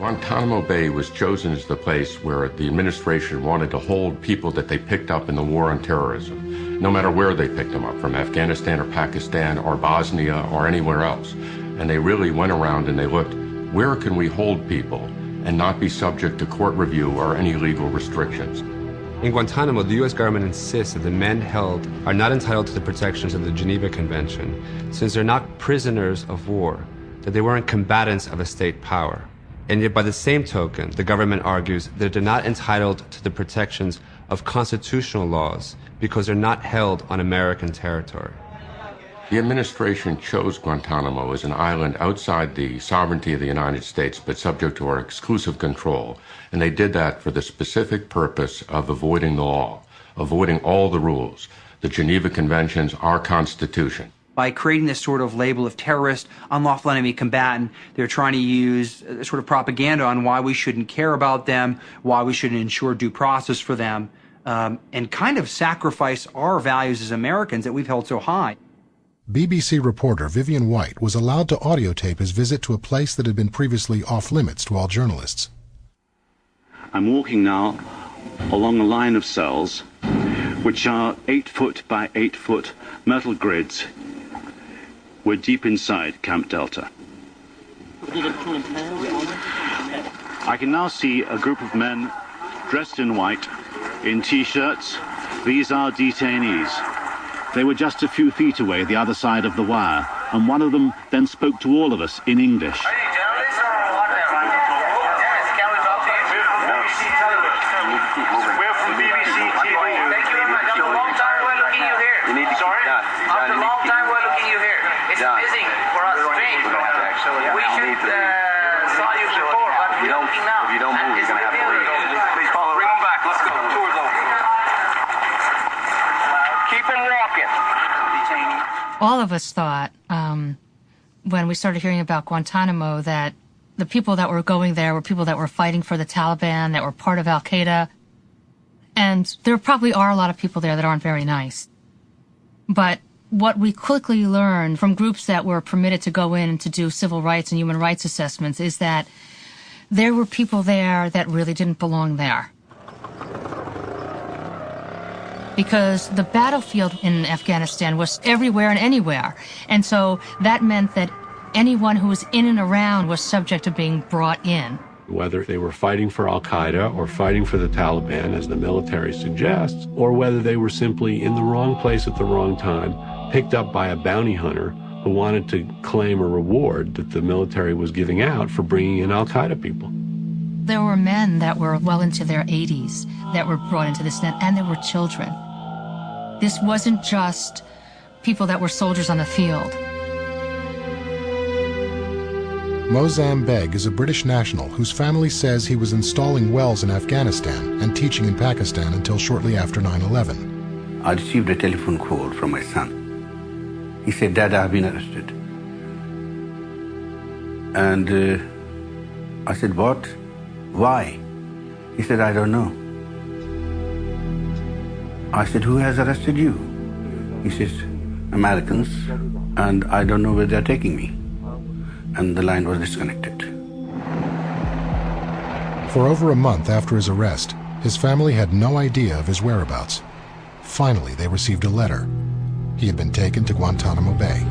Guantanamo Bay was chosen as the place where the administration wanted to hold people that they picked up in the war on terrorism, no matter where they picked them up, from Afghanistan or Pakistan or Bosnia or anywhere else. And they really went around and they looked, where can we hold people and not be subject to court review or any legal restrictions? In Guantanamo, the U.S. government insists that the men held are not entitled to the protections of the Geneva Convention, since they're not prisoners of war, that they weren't combatants of a state power. And yet, by the same token, the government argues that they're not entitled to the protections of constitutional laws because they're not held on American territory. The administration chose Guantanamo as an island outside the sovereignty of the United States, but subject to our exclusive control. And they did that for the specific purpose of avoiding the law, avoiding all the rules, the Geneva Conventions, our Constitution. By creating this sort of label of terrorist, unlawful enemy combatant, they're trying to use sort of propaganda on why we shouldn't care about them, why we shouldn't ensure due process for them, and kind of sacrifice our values as Americans that we've held so high. BBC reporter Vivian White was allowed to audiotape his visit to a place that had been previously off-limits to all journalists. I'm walking now along a line of cells, which are 8-foot by 8-foot metal grids. We're deep inside Camp Delta. I can now see a group of men dressed in white, in T-shirts. These are detainees. They were just a few feet away, the other side of the wire, and one of them then spoke to all of us in English. Are you journalists or what? Yes, can we talk to you? BBC Television. We're from BBC TV. Thank you very much. After a long time we're looking you here. You need to Sorry? After a long time we're looking you here. It's amazing for us strange. We should saw you before, but we're looking now. If you don't move, you're going to have to leave. Please follow. Bring them back. Let's go. Tour's over. Keep it walking. All of us thought, when we started hearing about Guantanamo, that the people that were going there were people that were fighting for the Taliban, that were part of Al-Qaeda. And there probably are a lot of people there that aren't very nice. But what we quickly learned from groups that were permitted to go in and to do civil rights and human rights assessments is that there were people there that really didn't belong there. Because the battlefield in Afghanistan was everywhere and anywhere. And so that meant that anyone who was in and around was subject to being brought in. Whether they were fighting for Al-Qaeda or fighting for the Taliban, as the military suggests, or whether they were simply in the wrong place at the wrong time, picked up by a bounty hunter who wanted to claim a reward that the military was giving out for bringing in Al-Qaeda people. There were men that were well into their 80s that were brought into this net, and there were children. This wasn't just people that were soldiers on the field. Mozam Beg is a British national whose family says he was installing wells in Afghanistan and teaching in Pakistan until shortly after 9/11. I received a telephone call from my son. He said, "Dad, I've been arrested." And I said, "What? Why?" He said, "I don't know." I said, "Who has arrested you?" He says, "Americans, and I don't know where they're taking me." And the line was disconnected. For over a month after his arrest, his family had no idea of his whereabouts. Finally, they received a letter. He had been taken to Guantanamo Bay.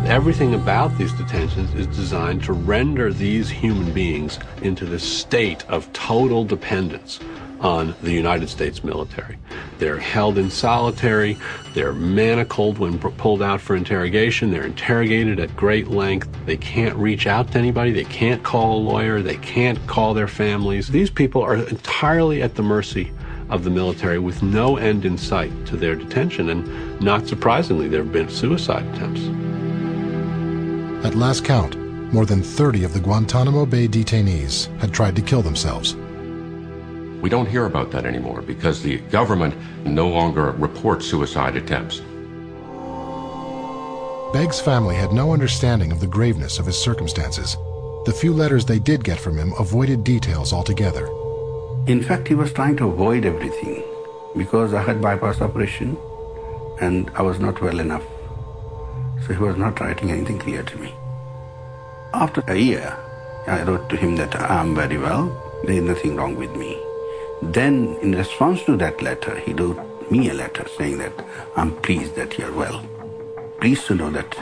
Everything about these detentions is designed to render these human beings into this state of total dependence on the United States military. They're held in solitary, they're manacled when pulled out for interrogation, they're interrogated at great length, they can't reach out to anybody, they can't call a lawyer, they can't call their families. These people are entirely at the mercy of the military with no end in sight to their detention, and not surprisingly, there have been suicide attempts. At last count, more than 30 of the Guantanamo Bay detainees had tried to kill themselves. We don't hear about that anymore because the government no longer reports suicide attempts. Beg's family had no understanding of the graveness of his circumstances. The few letters they did get from him avoided details altogether. In fact, he was trying to avoid everything because I had bypass operation and I was not well enough. So he was not writing anything clear to me. After a year, I wrote to him that I'm very well, there is nothing wrong with me. Then, in response to that letter, he wrote me a letter saying that I'm pleased that you're well. Pleased to know that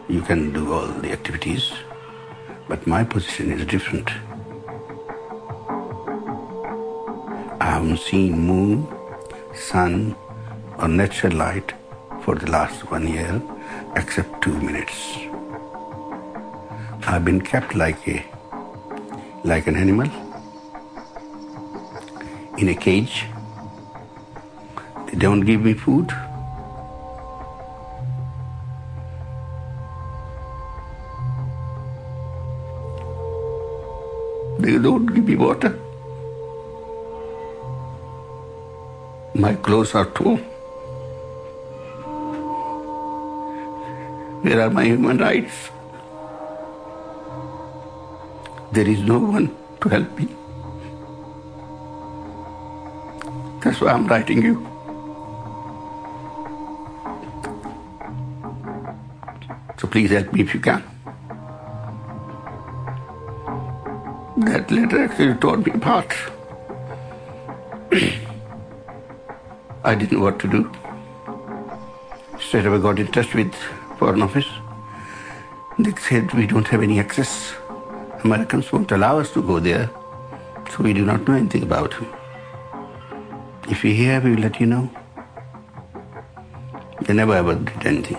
you can do all the activities, but my position is different. I haven't seen moon, sun, or natural light for the last 1 year, except 2 minutes. I've been kept like an animal in a cage. They don't give me food. They don't give me water. My clothes are torn. Where are my human rights? There is no one to help me. That's why I'm writing you. So please help me if you can. That letter actually tore me apart. I didn't know what to do. Straight away got in touch with Foreign Office. They said we don't have any access. Americans won't allow us to go there, so we do not know anything about him. If we hear, we will let you know. They never ever did anything.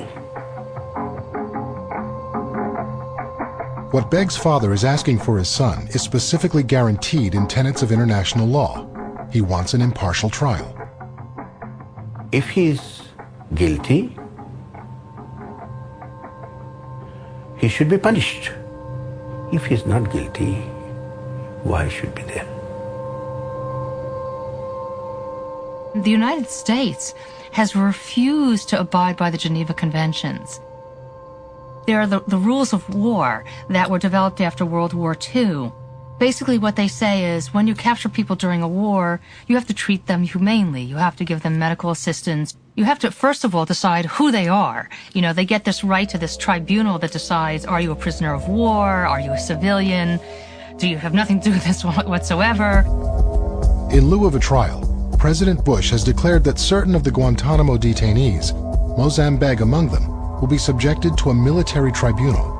What Beg's father is asking for his son is specifically guaranteed in tenets of international law. He wants an impartial trial. If he is guilty, he should be punished. If he is not guilty, why should be there? The United States has refused to abide by the Geneva Conventions. There are the rules of war that were developed after World War II. Basically what they say is when you capture people during a war, you have to treat them humanely. You have to give them medical assistance. You have to, first of all, decide who they are. You know, they get this right to this tribunal that decides, are you a prisoner of war? Are you a civilian? Do you have nothing to do with this whatsoever? In lieu of a trial, President Bush has declared that certain of the Guantanamo detainees, Mosam Beg among them, will be subjected to a military tribunal.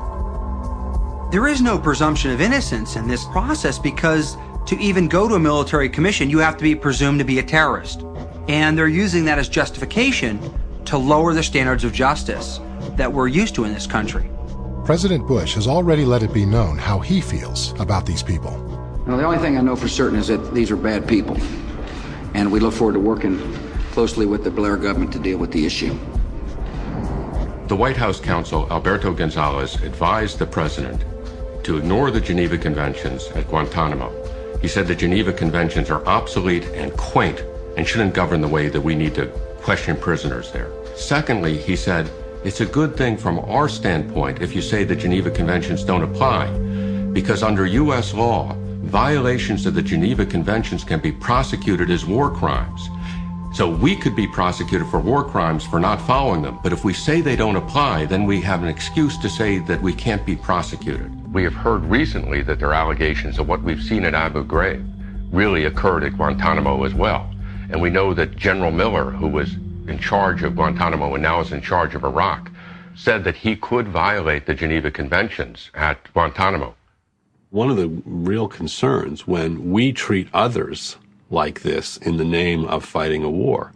There is no presumption of innocence in this process because to even go to a military commission, you have to be presumed to be a terrorist. And they're using that as justification to lower the standards of justice that we're used to in this country. President Bush has already let it be known how he feels about these people. Well, the only thing I know for certain is that these are bad people. And we look forward to working closely with the Blair government to deal with the issue. The White House counsel, Alberto Gonzales, advised the president to ignore the Geneva Conventions at Guantanamo. He said the Geneva Conventions are obsolete and quaint and shouldn't govern the way that we need to question prisoners there. Secondly, he said, it's a good thing from our standpoint if you say the Geneva Conventions don't apply, because under U.S. law, violations of the Geneva Conventions can be prosecuted as war crimes. So we could be prosecuted for war crimes for not following them, but if we say they don't apply, then we have an excuse to say that we can't be prosecuted. We have heard recently that there are allegations of what we've seen at Abu Ghraib really occurred at Guantanamo as well. And we know that General Miller, who was in charge of Guantanamo and now is in charge of Iraq, said that he could violate the Geneva Conventions at Guantanamo. One of the real concerns when we treat others like this in the name of fighting a war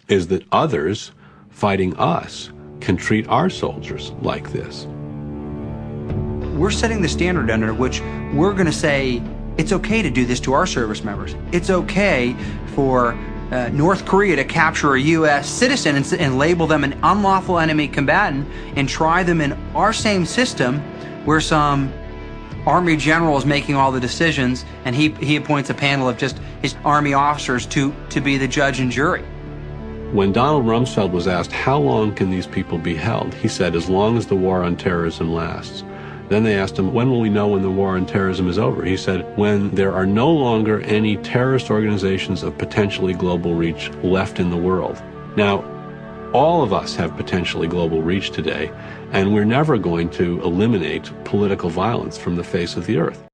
is that others fighting us can treat our soldiers like this. We're setting the standard under which we're going to say it's okay to do this to our service members. It's okay for North Korea to capture a U.S. citizen and label them an unlawful enemy combatant and try them in our same system where some Army general is making all the decisions and he appoints a panel of just his Army officers to be the judge and jury. When Donald Rumsfeld was asked how long can these people be held, he said as long as the war on terrorism lasts. Then they asked him, when will we know when the war on terrorism is over? He said, when there are no longer any terrorist organizations of potentially global reach left in the world. Now, All of us have potentially global reach today, and we're never going to eliminate political violence from the face of the earth.